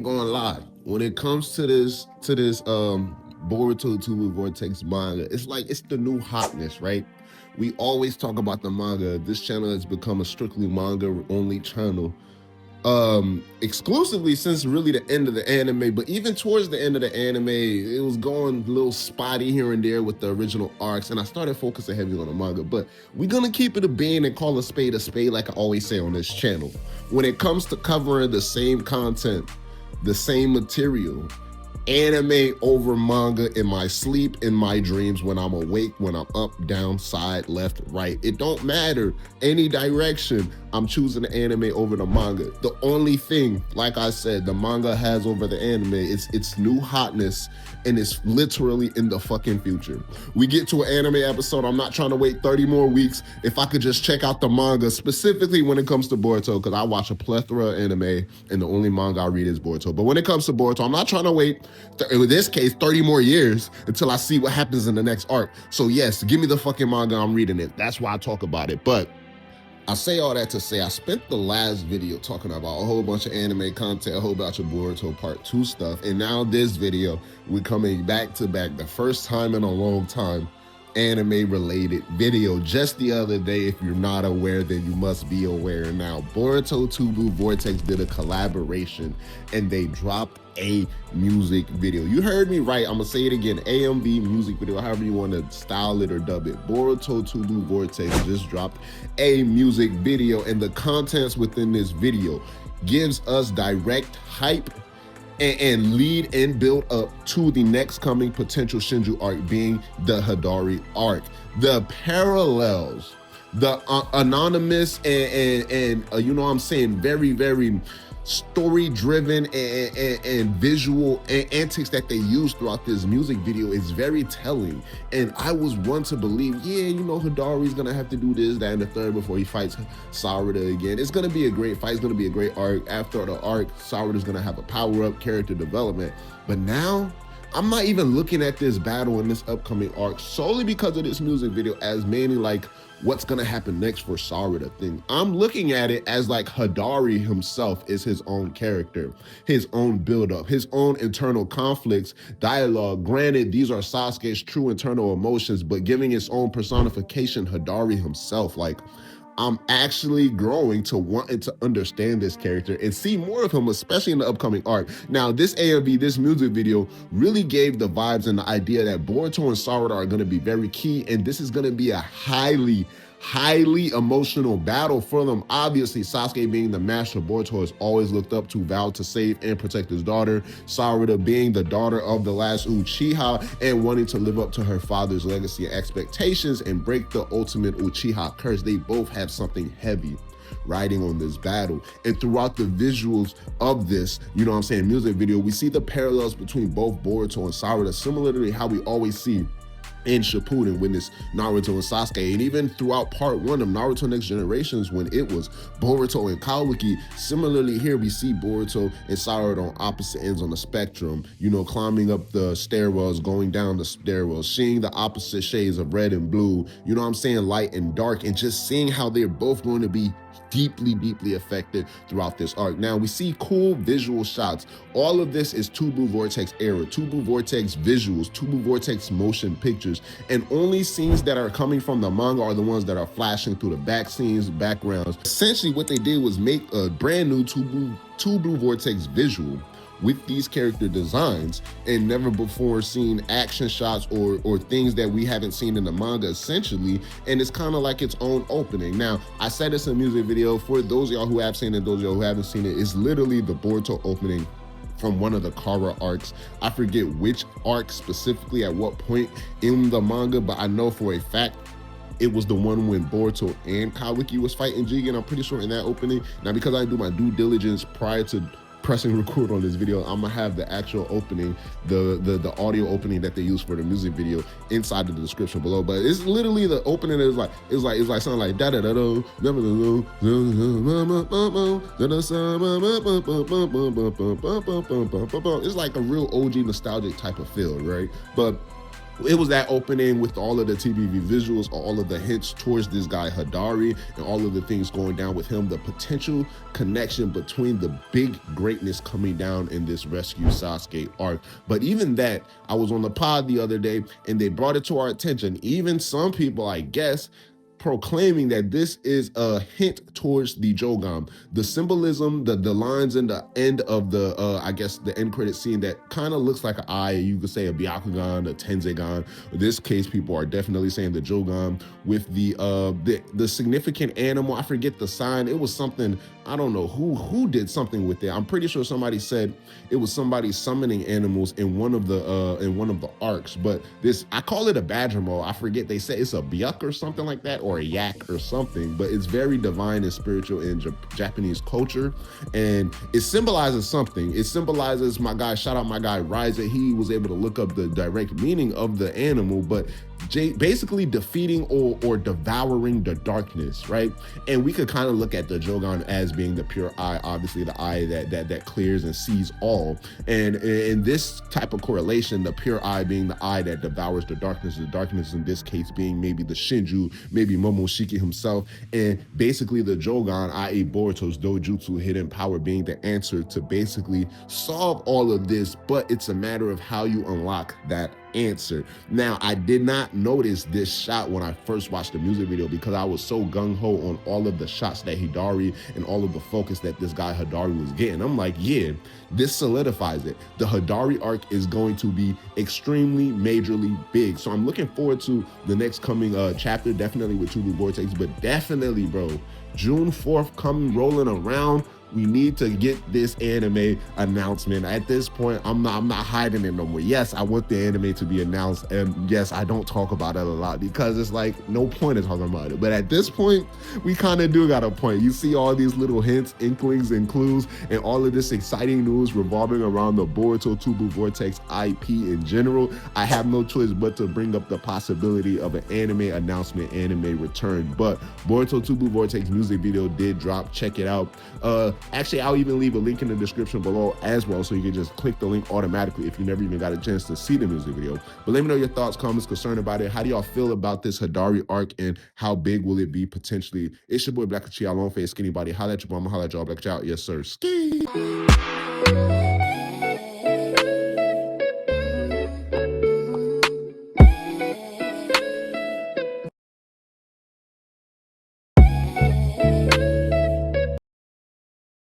Gonna lie, when it comes to this Boruto 2 Vortex manga, it's the new hotness, right? We always talk about the manga. This channel has become a strictly manga only channel, exclusively since really the end of the anime. But even towards the end of the anime, it was going a little spotty here and there with the original arcs, and I started focusing heavily on the manga. But we're gonna keep it a bean and call a spade, like I always say on this channel. When it comes to covering the same content, the same material, anime over manga in my sleep, in my dreams, when I'm awake, when I'm up, down, side, left, right. It don't matter. Any direction, I'm choosing the anime over the manga. The only thing, like I said, the manga has over the anime, it's new hotness, and it's literally in the fucking future. We get to an anime episode, I'm not trying to wait 30 more weeks. If I could just check out the manga, specifically when it comes to Boruto, because I watch a plethora of anime, and the only manga I read is Boruto. But when it comes to Boruto, I'm not trying to wait, in this case, 30 more years until I see what happens in the next arc. So yes, give me the fucking manga, I'm reading it. That's why I talk about it. But I say all that to say, I spent the last video talking about a whole bunch of anime content, a whole bunch of Boruto Part 2 stuff, and now this video, we're coming back to back, the first time in a long time, anime-related video. Just the other day, if you're not aware, then you must be aware now. Boruto 2 Vortex did a collaboration, and they dropped a music video. You heard me right, I'm gonna say it again, AMV music video, however you want to style it or dub it. Boruto 2 Vortex just dropped a music video, and the contents within this video gives us direct hype and lead and build up to the next coming potential Shinju arc, being the Hidari arc. The parallels, the anonymous and you know what I'm saying, very, very story-driven and visual antics that they use throughout this music video is very telling. And I was one to believe, yeah, you know, Hidari's gonna have to do this, that, and the third before he fights Sarada again. It's gonna be a great fight, it's gonna be a great arc. After the arc, Sarada's gonna have a power-up, character development. But now, I'm not even looking at this battle in this upcoming arc solely because of this music video as mainly like what's gonna happen next for Sarada thing. I'm looking at it as like Hidari himself is his own character, his own build-up, his own internal conflicts, dialogue. Granted, these are Sasuke's true internal emotions, but giving its own personification, Hidari himself. Like, I'm actually growing to wanting to understand this character and see more of him, especially in the upcoming arc. Now, this AMV, this music video, really gave the vibes and the idea that Boruto and Sarada are gonna be very key, and this is gonna be a highly emotional battle for them. Obviously, Sasuke being the master, Boruto has always looked up to, vowed to save and protect his daughter. Sarada being the daughter of the last Uchiha and wanting to live up to her father's legacy and expectations and break the ultimate Uchiha curse. They both have something heavy riding on this battle. And throughout the visuals of this, you know what I'm saying, music video, we see the parallels between both Boruto and Sarada, similarly how we always see in Shippuden when it's Naruto and Sasuke, and even throughout part 1 of Naruto Next Generations when it was Boruto and Kawaki. Similarly here we see Boruto and Sarada on opposite ends on the spectrum, you know, climbing up the stairwells, going down the stairwells, seeing the opposite shades of red and blue, you know what I'm saying, light and dark, and just seeing how they're both going to be deeply affected throughout this arc. Now we see cool visual shots. All of this is 2 Vortex era, 2 Vortex visuals, 2 Vortex motion pictures, and only scenes that are coming from the manga are the ones that are flashing through the back scenes, backgrounds. Essentially what they did was make a brand new 2 Vortex visual with these character designs and never before seen action shots or things that we haven't seen in the manga, essentially. And it's kind of like its own opening. Now, I said it's a music video. For those of y'all who have seen it, those of y'all who haven't seen it, it's literally the Boruto opening from one of the Kara arcs. I forget which arc specifically at what point in the manga, but I know for a fact it was the one when Boruto and Kawaki was fighting Jigen. I'm pretty sure in that opening. Now, because I do my due diligence prior to pressing record on this video, I'm gonna have the actual opening, the audio opening that they use for the music video inside of the description below. But it's literally the opening is like something like da da da da. It's like a real OG nostalgic type of feel, right? But it was that opening with all of the TBV visuals, all of the hints towards this guy Hidari, and all of the things going down with him, the potential connection between the big greatness coming down in this Rescue Sasuke arc. But even that, I was on the pod the other day and they brought it to our attention. Even some people, I guess, proclaiming that this is a hint towards the Jogan. The symbolism, the lines in the end of the, I guess, the end credit scene that kind of looks like an eye. You could say a Byakugan, a Tensegan. In this case, people are definitely saying the Jogan with the significant animal. I forget the sign. It was something, I don't know who did something with it. I'm pretty sure somebody said it was somebody summoning animals in one of the arcs. But this, I call it a Badgermo. I forget, they say it's a Byuk or something like that, or a yak or something, but it's very divine and spiritual in Japanese culture, and it symbolizes something. It symbolizes, my guy, shout out my guy Ryza, he was able to look up the direct meaning of the animal, but basically defeating or devouring the darkness, right? And we could kind of look at the Jogan as being the pure eye, obviously the eye that clears and sees all. And in this type of correlation, the pure eye being the eye that devours the darkness in this case being maybe the Shinju, maybe Momoshiki himself, and basically the Jogan, i.e. Boruto's dojutsu hidden power, being the answer to basically solve all of this, but it's a matter of how you unlock that answer. Now, I did not notice this shot when I first watched the music video because I was so gung-ho on all of the shots that Hidari and all of the focus that this guy Hidari was getting. I'm like, yeah, this solidifies it. The Hidari arc is going to be extremely majorly big. So I'm looking forward to the next coming chapter, definitely with Tubu Vortex, but definitely, bro, June 4th coming, rolling around. We need to get this anime announcement. At this point, I'm not hiding it no more. Yes, I want the anime to be announced, and yes, I don't talk about it a lot because it's like no point in talking about it. But at this point, we kind of do got a point. You see all these little hints, inklings, and clues, and all of this exciting news revolving around the Boruto Tubu Vortex IP in general. I have no choice but to bring up the possibility of an anime announcement, anime return. But Boruto Tubu Vortex music video did drop. Check it out. Actually, I'll even leave a link in the description below as well, so you can just click the link automatically if you never even got a chance to see the music video. But let me know your thoughts, comments, concern about it. How do y'all feel about this Hidari arc, and how big will it be potentially? It's your boy Black Chi, long face, skinny body. Holla at your mama, holla at y'all, Black Chi out. Yes, sir. Ski.